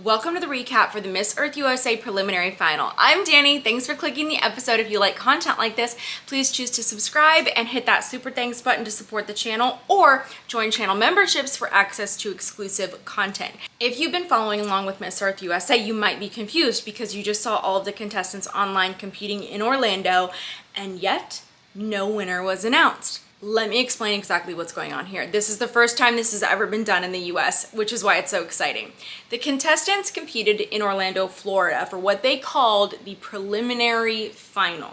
Welcome to the recap for the Miss Earth USA preliminary final. I'm Dani. Thanks for clicking the episode. If you like content like this, please choose to subscribe and hit that super thanks button to support the channel, or join channel memberships for access to exclusive content. If you've been following along with Miss Earth USA, you might be confused because you just saw all of the contestants online competing in Orlando, and yet no winner was announced. Let me explain exactly what's going on here. This is the first time this has ever been done in the US, which is why it's so exciting. The contestants competed in Orlando, Florida for what they called the preliminary final.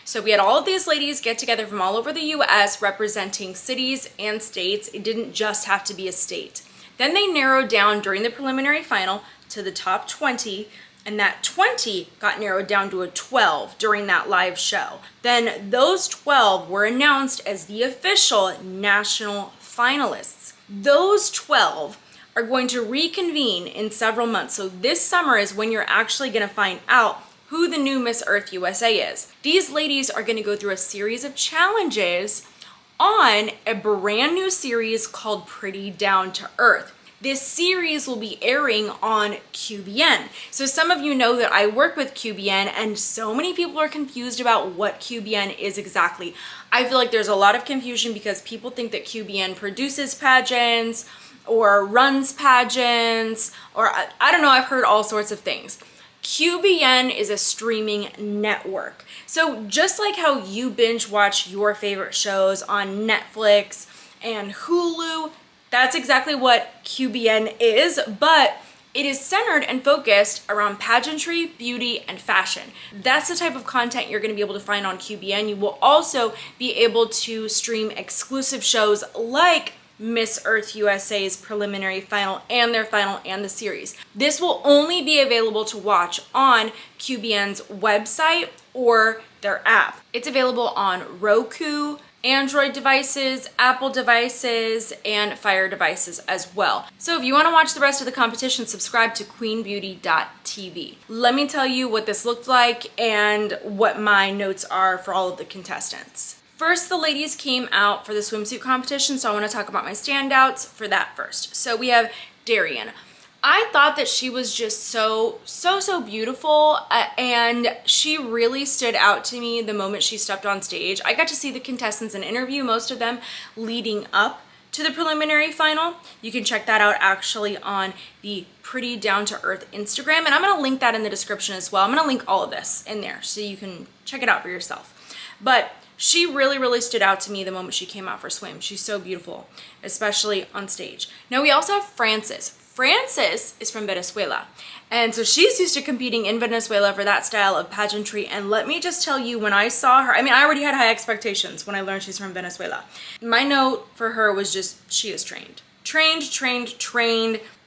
So we had all of these ladies get together from all over the US representing cities and states. It didn't just have to be a state. Then they narrowed down during the preliminary final to the top 20, and that 20 got narrowed down to a 12 during that live show. Then those 12 were announced as the official national finalists. Those 12 are going to reconvene in several months. So this summer is when you're actually going to find out who the new Miss Earth USA is. These ladies are going to go through a series of challenges on a brand new series called Pretty Down to Earth. This series will be airing on QBN. So some of you know that I work with QBN, and so many people are confused about what QBN is exactly. I feel like there's a lot of confusion because people think that QBN produces pageants or runs pageants, or I don't know, I've heard all sorts of things. QBN is a streaming network. So just like how you binge watch your favorite shows on Netflix and Hulu, that's exactly what QBN is, but it is centered and focused around pageantry, beauty, and fashion. That's the type of content you're going to be able to find on QBN. You will also be able to stream exclusive shows like Miss Earth USA's preliminary final and their final and the series. This will only be available to watch on QBN's website or their app. It's available on Roku, Android devices, Apple devices, and Fire devices as well. So if you want to watch the rest of the competition, subscribe to queenbeauty.tv. Let me tell you what this looked like and what my notes are for all of the contestants. First, the ladies came out for the swimsuit competition, so I want to talk about my standouts for that first. So we have Darian. I thought that she was just so beautiful, and she really stood out to me the moment she stepped on stage. I got to see the contestants and interview most of them leading up to the preliminary final. You can check that out actually on the Pretty Down to Earth Instagram, and I'm going to link that in the description as well. I'm going to link all of this in there so you can check it out for yourself. But she really stood out to me the moment she came out for swim. She's so beautiful, especially on stage. Now we also have Frances. Frances is from Venezuela, and so she's used to competing in Venezuela for that style of pageantry. And let me just tell you, when I saw her, I mean, I already had high expectations when I learned she's from Venezuela. My note for her was just, she is trained. Trained.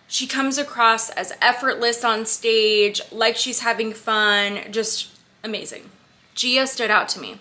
She comes across as effortless on stage, like she's having fun, just amazing. Gia stood out to me.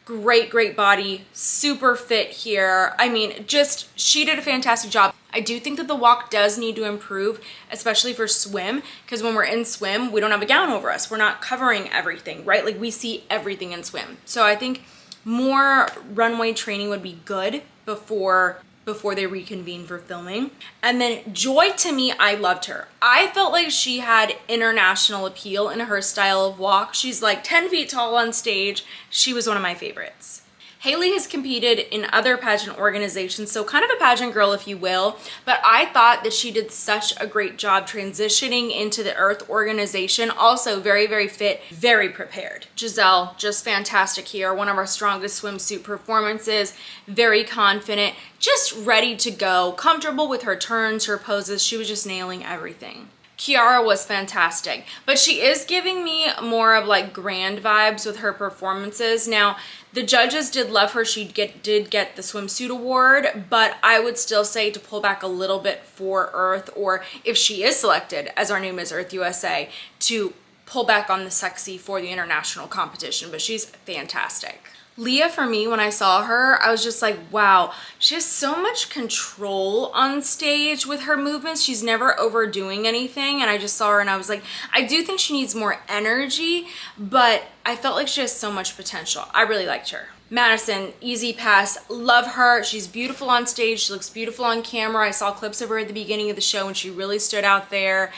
Great body, super fit here. I mean, just, she did a fantastic job. I do think that the walk does need to improve, especially for swim, because when we're in swim, we don't have a gown over us. We're not covering everything, right? Like, we see everything in swim. So I think more runway training would be good before they reconvene for filming. And then Joy, to me, I loved her. I felt like she had international appeal in her style of walk. She's like 10 feet tall on stage. She was one of my favorites. Haley has competed in other pageant organizations, so kind of a pageant girl, if you will, but I thought that she did such a great job transitioning into the Earth organization. Also very fit, very prepared. Giselle, just fantastic here. One of our strongest swimsuit performances, very confident, just ready to go, comfortable with her turns, her poses. She was just nailing everything. Kiara was fantastic, but she is giving me more of like grand vibes with her performances. Now, the judges did love her. She did get the swimsuit award, but I would still say to pull back a little bit for Earth, or if she is selected as our new Miss Earth USA, to pull back on the sexy for the international competition, but she's fantastic. Leah, for me, when I saw her, I was just like, wow, she has so much control on stage with her movements. She's never overdoing anything. And I just saw her and I was like, I do think she needs more energy, but I felt like she has so much potential. I really liked her. Madison, easy pass. Love her. She's beautiful on stage. She looks beautiful on camera. I saw clips of her at the beginning of the show and she really stood out there.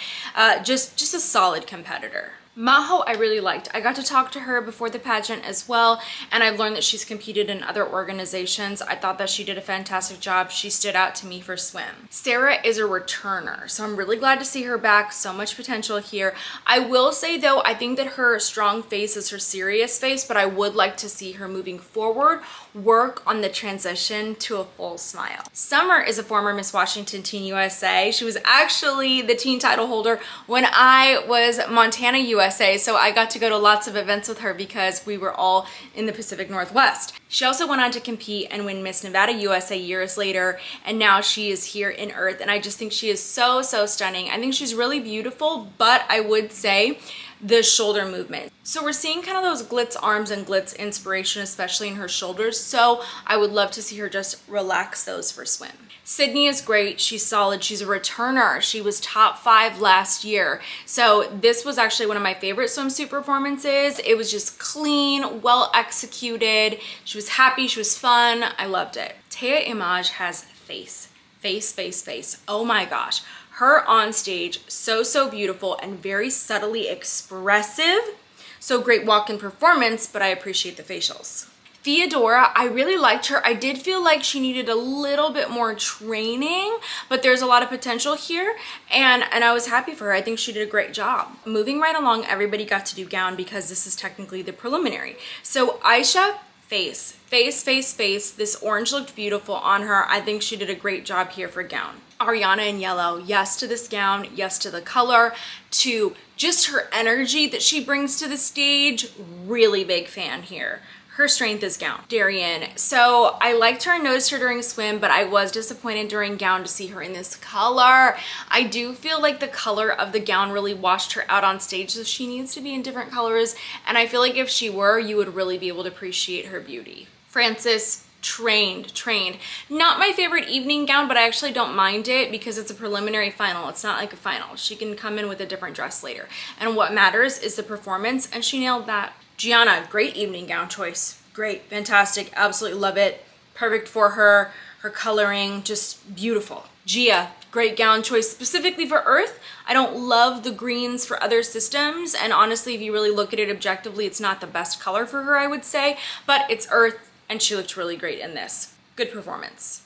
Just a solid competitor. Maho I really liked. I got to talk to her before the pageant as well, and I've learned that she's competed in other organizations. I thought that she did a fantastic job. She stood out to me for swim. Sarah is a returner, so I'm really glad to see her back. So much potential here. I will say though, I think that her strong face is her serious face, but I would like to see her moving forward work on the transition to a full smile. Summer is a former Miss Washington Teen USA. She was actually the teen title holder when I was Montana USA, so I got to go to lots of events with her because we were all in the Pacific Northwest. She also went on to compete and win Miss Nevada USA years later, and now she is here in Earth, and I just think she is so stunning. I think she's really beautiful, but I would say the shoulder movement. So we're seeing kind of those glitz arms and glitz inspiration, especially in her shoulders. So I would love to see her just relax those for swim. Sydney is great. She's solid. She's a returner. She was top 5 last year. So this was actually one of my favorite swimsuit performances. It was just clean, well executed. She was happy. She was fun. I loved it. Taya Imaj has face. Oh my gosh. Her on stage, so beautiful and very subtly expressive. So great walk-in performance, but I appreciate the facials. Theodora, I really liked her. I did feel like she needed a little bit more training, but there's a lot of potential here, and I was happy for her. I think she did a great job. Moving right along, everybody got to do gown because this is technically the preliminary. So Aisha, face. This orange looked beautiful on her. I think she did a great job here for gown. Ariana in yellow, yes to this gown, yes to the color, to just her energy that she brings to the stage. Really big fan here. Her strength is gown. Darian, so I liked her and noticed her during swim, but I was disappointed during gown to see her in this color. I do feel like the color of the gown really washed her out on stage, so she needs to be in different colors, and I feel like if she were, you would really be able to appreciate her beauty. Frances, trained. Not my favorite evening gown, but I actually don't mind it because it's a preliminary final. It's not like a final. She can come in with a different dress later. And what matters is the performance, and she nailed that. Gianna, great evening gown choice. Great, fantastic, absolutely love it. Perfect for her. Her coloring, just beautiful. Gia, great gown choice specifically for Earth. I don't love the greens for other systems, and honestly, if you really look at it objectively, it's not the best color for her, I would say, but it's Earth, and she looked really great in this. Good performance.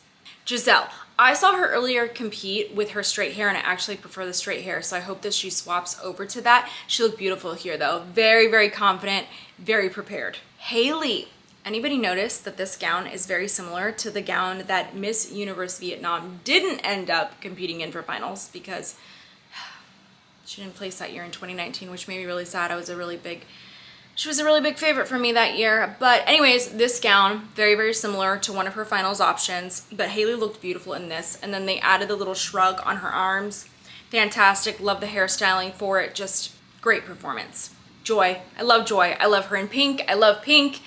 Giselle, I saw her earlier compete with her straight hair, and I actually prefer the straight hair, so I hope that she swaps over to that. She looked beautiful here though. Very confident, very prepared. Haley, anybody notice that this gown is very similar to the gown that Miss Universe Vietnam didn't end up competing in for finals because she didn't place that year in 2019, which made me really sad. She was a really big favorite for me that year. But anyways, this gown, very similar to one of her finals options, but Haley looked beautiful in this. And then they added the little shrug on her arms. Fantastic, love the hairstyling for it, just great performance. Joy, I love Joy. I love her in pink. I love pink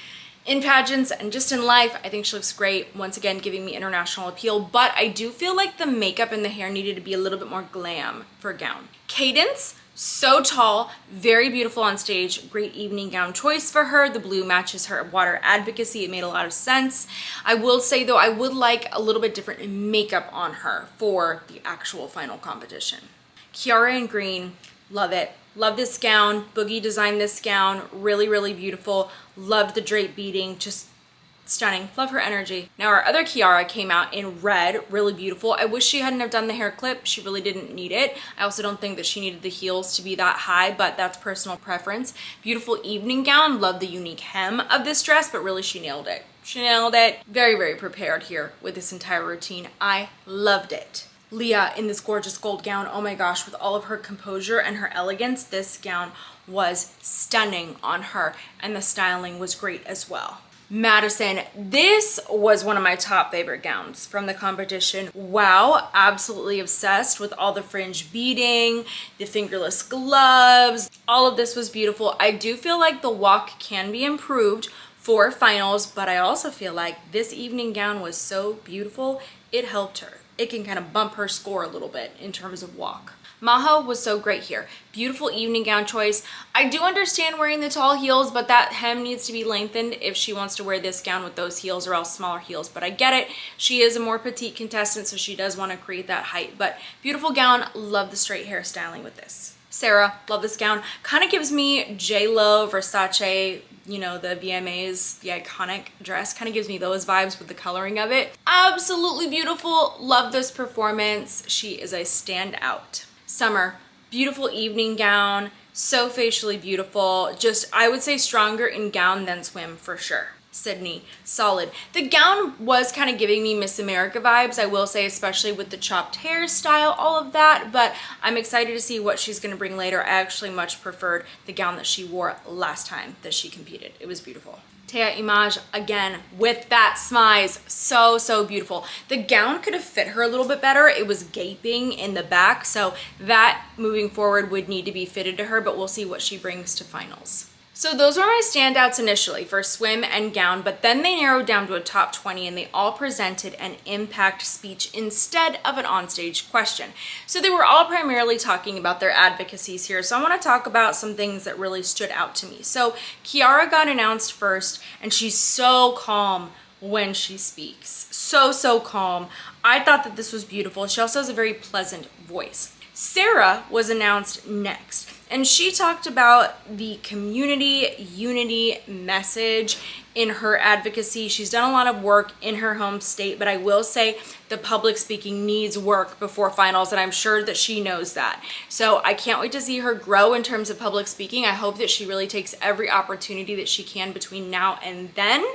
in pageants and just in life. I think she looks great. Once again, giving me international appeal, but I do feel like the makeup and the hair needed to be a little bit more glam for a gown. Cadence, so tall, very beautiful on stage. Great evening gown choice for her. The blue matches her water advocacy. It made a lot of sense. I will say though, I would like a little bit different makeup on her for the actual final competition. Kiara in green, love it. Love this gown. Boogie designed this gown. Really beautiful. Loved the drape beading. Just stunning. Love her energy. Now our other Kiara came out in red. Really beautiful. I wish she hadn't have done the hair clip. She really didn't need it. I also don't think that she needed the heels to be that high, but that's personal preference. Beautiful evening gown. Love the unique hem of this dress, but really she nailed it. She nailed it. Very prepared here with this entire routine. I loved it. Leah in this gorgeous gold gown. Oh my gosh, with all of her composure and her elegance, this gown was stunning on her, and the styling was great as well. Madison, this was one of my top favorite gowns from the competition. Wow, absolutely obsessed with all the fringe beading, the fingerless gloves. All of this was beautiful. I do feel like the walk can be improved for finals, but I also feel like this evening gown was so beautiful, it helped her. It can kind of bump her score a little bit in terms of walk. Maho was so great here. Beautiful evening gown choice. I do understand wearing the tall heels, but that hem needs to be lengthened if she wants to wear this gown with those heels or else smaller heels. But I get it. She is a more petite contestant, so she does want to create that height. But beautiful gown. Love the straight hair styling with this. Sarah, love this gown. Kind of gives me J.Lo, Versace, you know, the VMAs, the iconic dress. Kind of gives me those vibes with the coloring of it. Absolutely beautiful. Love this performance. She is a standout. Summer, beautiful evening gown. So facially beautiful. Just, I would say stronger in gown than swim for sure. Sydney, solid. The gown was kind of giving me Miss America vibes, I will say, especially with the chopped hairstyle, all of that, but I'm excited to see what she's going to bring later. I actually much preferred the gown that she wore last time that she competed. It was beautiful. Tea Image, again, with that smize, so beautiful. The gown could have fit her a little bit better. It was gaping in the back, so that moving forward would need to be fitted to her, but we'll see what she brings to finals. So those were my standouts initially for swim and gown, but then they narrowed down to a top 20 and they all presented an impact speech instead of an onstage question. So they were all primarily talking about their advocacies here. So I want to talk about some things that really stood out to me. So Kiara got announced first and she's so calm when she speaks. So calm. I thought that this was beautiful. She also has a very pleasant voice. Sarah was announced next, and she talked about the community unity message in her advocacy. She's done a lot of work in her home state, but I will say the public speaking needs work before finals, and I'm sure that she knows that. So I can't wait to see her grow in terms of public speaking. I hope that she really takes every opportunity that she can between now and then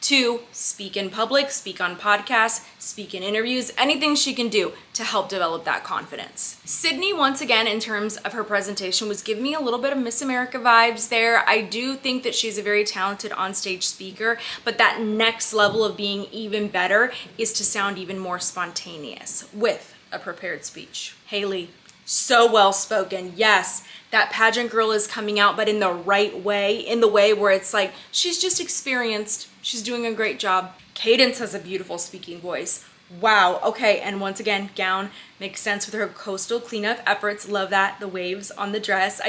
to speak in public, speak on podcasts, speak in interviews, anything she can do to help develop that confidence. Sydney, once again, in terms of her presentation, was giving me a little bit of Miss America vibes there. I do think that she's a very talented onstage speaker, but that next level of being even better is to sound even more spontaneous with a prepared speech. Haley, so well spoken. Yes, that pageant girl is coming out, but in the right way, in the way where it's like, she's just experienced. She's doing a great job. Cadence has a beautiful speaking voice. Wow. Okay. And once again, gown makes sense with her coastal cleanup efforts. Love that. The waves on the dress.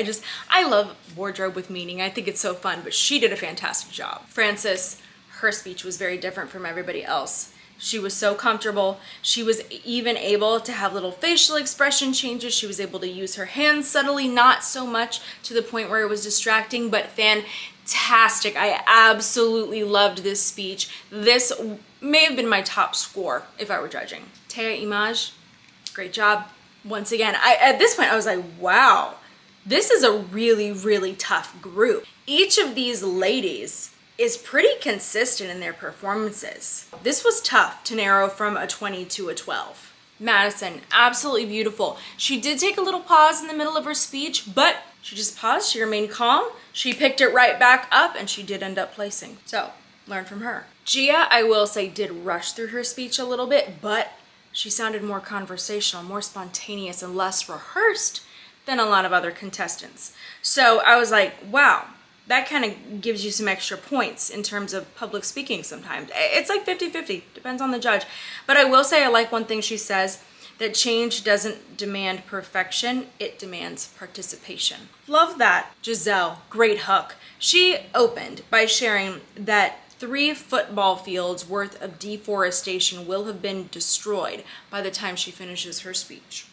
I love wardrobe with meaning. I think it's so fun, but she did a fantastic job. Frances, her speech was very different from everybody else. She was so comfortable. She was even able to have little facial expression changes. She was able to use her hands subtly, not so much to the point where it was distracting, but fantastic. I absolutely loved this speech. This may have been my top score if I were judging. Tea Image, great job. Once again, at this point I was like, wow, this is a really tough group. Each of these ladies is pretty consistent in their performances. This was tough to narrow from a 20 to a 12. Madison, absolutely beautiful. She did take a little pause in the middle of her speech, but she just paused, she remained calm, she picked it right back up, and she did end up placing. So, learn from her. Gia, I will say, did rush through her speech a little bit, but she sounded more conversational, more spontaneous, and less rehearsed than a lot of other contestants. So I was like, wow, that kind of gives you some extra points in terms of public speaking sometimes. It's like 50-50, depends on the judge. But I will say I like one thing she says, that change doesn't demand perfection, it demands participation. Love that. Giselle, great hook. She opened by sharing that 3 football fields worth of deforestation will have been destroyed by the time she finishes her speech.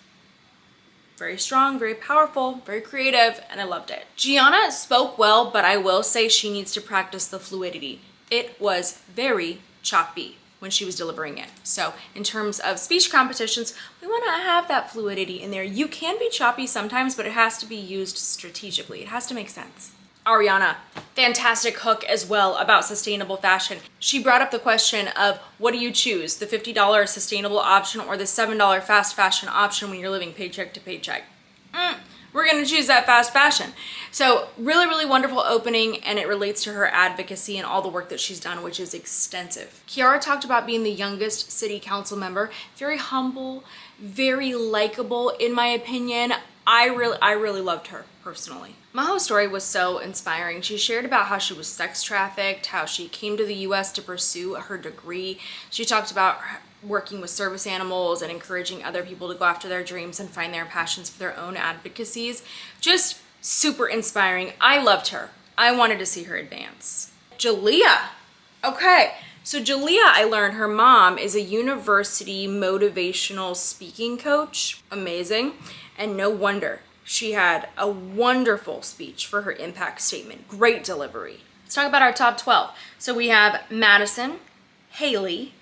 Very strong, very powerful, very creative, and I loved it. Gianna spoke well, but I will say she needs to practice the fluidity. It was very choppy when she was delivering it. So in terms of speech competitions, we want to have that fluidity in there. You can be choppy sometimes, but it has to be used strategically. It has to make sense. Ariana, fantastic hook as well about sustainable fashion. She brought up the question of what do you choose, the $50 sustainable option or the $7 fast fashion option when you're living paycheck to paycheck? We're gonna choose that fast fashion. So really wonderful opening, and it relates to her advocacy and all the work that she's done, which is extensive. Kiara talked about being the youngest city council member, very humble, very likable in my opinion. I really loved her personally. Maho's story was so inspiring. She shared about how she was sex trafficked, how she came to the US to pursue her degree. She talked about working with service animals and encouraging other people to go after their dreams and find their passions for their own advocacies. Just super inspiring. I loved her. I wanted to see her advance. Jalea. Okay, so Jalea, I learned her mom is a university motivational speaking coach. Amazing. And no wonder. She had a wonderful speech for her impact statement. Great delivery. Let's talk about our top 12. So we have Madison, Haley,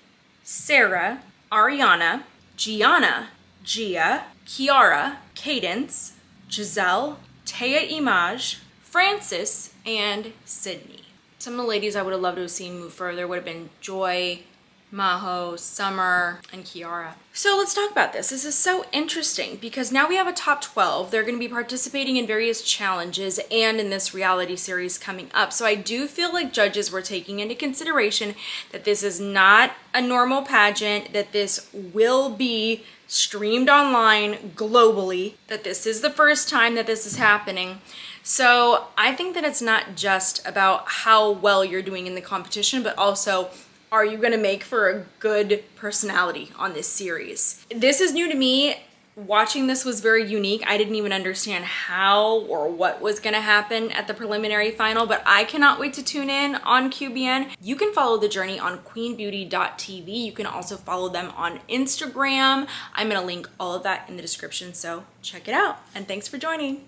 Sarah, Ariana, Gianna, Gia, Kiara, Cadence, Giselle, Taya Imaj, Francis, and Sydney. Some of the ladies I would have loved to have seen move further would have been Joy, Maho, Summer, and Kiara. So let's talk about this. This is so interesting because now we have a top 12. They're going to be participating in various challenges and in this reality series coming up. So I do feel like judges were taking into consideration that this is not a normal pageant, that this will be streamed online globally, that this is the first time that this is happening. So I think that it's not just about how well you're doing in the competition, but also, are you going to make for a good personality on this series? This is new to me. Watching this was very unique. I didn't even understand how or what was going to happen at the preliminary final, but I cannot wait to tune in on QBN. You can follow the journey on queenbeauty.tv. You can also follow them on Instagram. I'm going to link all of that in the description, so check it out. And thanks for joining.